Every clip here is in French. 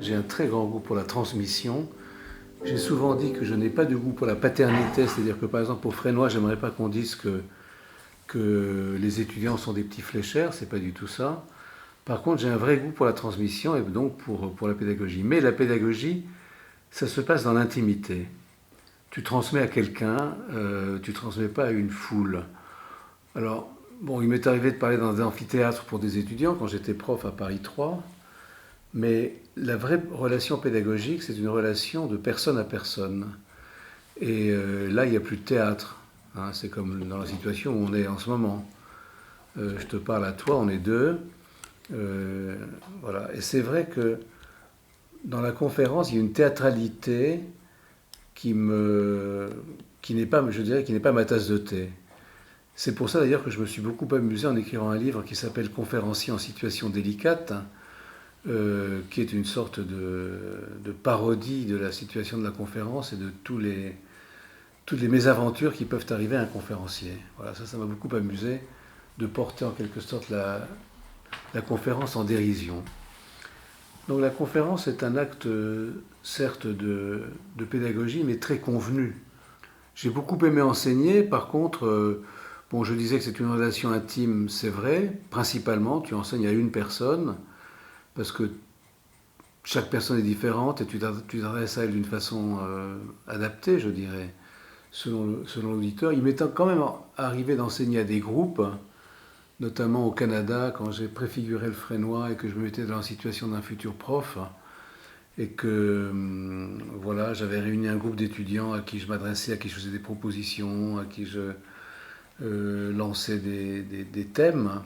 J'ai un très grand goût pour la transmission. J'ai souvent dit que je n'ai pas de goût pour la paternité, c'est-à-dire que par exemple au Fresnoy, j'aimerais pas qu'on dise que les étudiants sont des petits fléchères, c'est pas du tout ça. Par contre, j'ai un vrai goût pour la transmission et donc pour la pédagogie. Mais la pédagogie, ça se passe dans l'intimité. Tu transmets à quelqu'un, tu transmets pas à une foule. Alors, bon, il m'est arrivé de parler dans des amphithéâtres pour des étudiants quand j'étais prof à Paris 3. Mais la vraie relation pédagogique, c'est une relation de personne à personne. Et là, il n'y a plus de théâtre. Hein, c'est comme dans la situation où on est en ce moment. Je te parle à toi, on est deux. Voilà. Et c'est vrai que dans la conférence, il y a une théâtralité qui n'est pas, je dirais, qui n'est pas ma tasse de thé. C'est pour ça d'ailleurs que je me suis beaucoup amusé en écrivant un livre qui s'appelle Conférencier en situation délicate, qui est une sorte de parodie de la situation de la conférence et de toutes les mésaventures qui peuvent arriver à un conférencier. Voilà, ça m'a beaucoup amusé de porter en quelque sorte la conférence en dérision. Donc la conférence est un acte, certes, de pédagogie, mais très convenu. J'ai beaucoup aimé enseigner, par contre, bon, je disais que c'est une relation intime, c'est vrai, principalement, tu enseignes à une personne, parce que chaque personne est différente et tu t'adresses à elle d'une façon adaptée, je dirais, selon l'auditeur. Il m'est quand même arrivé d'enseigner à des groupes, notamment au Canada, quand j'ai préfiguré le Fresnoy et que je me mettais dans la situation d'un futur prof, et que voilà, j'avais réuni un groupe d'étudiants à qui je m'adressais, à qui je faisais des propositions, à qui je lançais des thèmes.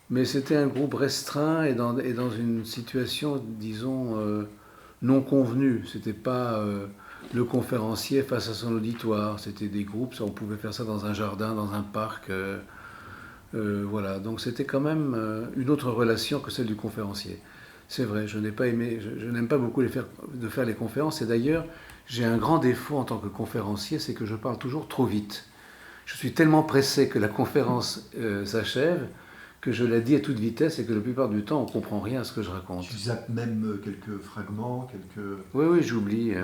Mais c'était un groupe restreint et dans une situation, disons, non convenue. C'était pas le conférencier face à son auditoire. C'était des groupes, on pouvait faire ça dans un jardin, dans un parc. Voilà, donc c'était quand même une autre relation que celle du conférencier. C'est vrai, je n'aime pas beaucoup de faire les conférences. Et d'ailleurs, j'ai un grand défaut en tant que conférencier, c'est que je parle toujours trop vite. Je suis tellement pressé que la conférence s'achève que je la dis à toute vitesse et que la plupart du temps, on ne comprend rien à ce que je raconte. Tu zappes même quelques fragments, quelques... Oui, j'oublie. Ouais.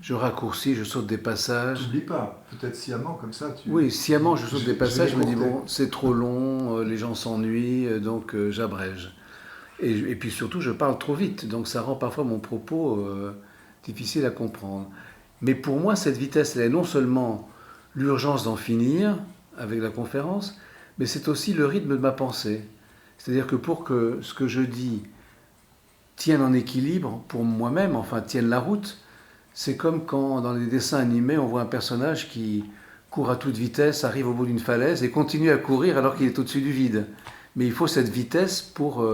Je raccourcis, je saute des passages. T'oublies pas, peut-être sciemment comme ça. Oui, sciemment, je saute des passages, je me dis, compter. bon, c'est trop long, les gens s'ennuient, donc j'abrège. Et puis surtout, je parle trop vite, donc ça rend parfois mon propos difficile à comprendre. Mais pour moi, cette vitesse, elle est non seulement l'urgence d'en finir avec la conférence, mais c'est aussi le rythme de ma pensée. C'est-à-dire que pour que ce que je dis tienne en équilibre pour moi-même, enfin tienne la route, c'est comme quand dans les dessins animés, on voit un personnage qui court à toute vitesse, arrive au bout d'une falaise et continue à courir alors qu'il est au-dessus du vide. Mais il faut cette vitesse pour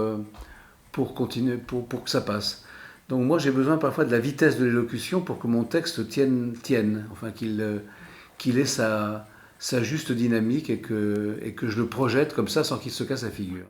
continuer, pour que ça passe. Donc moi j'ai besoin parfois de la vitesse de l'élocution pour que mon texte tienne, enfin qu'il ait sa juste dynamique et que je le projette comme ça sans qu'il se casse la figure.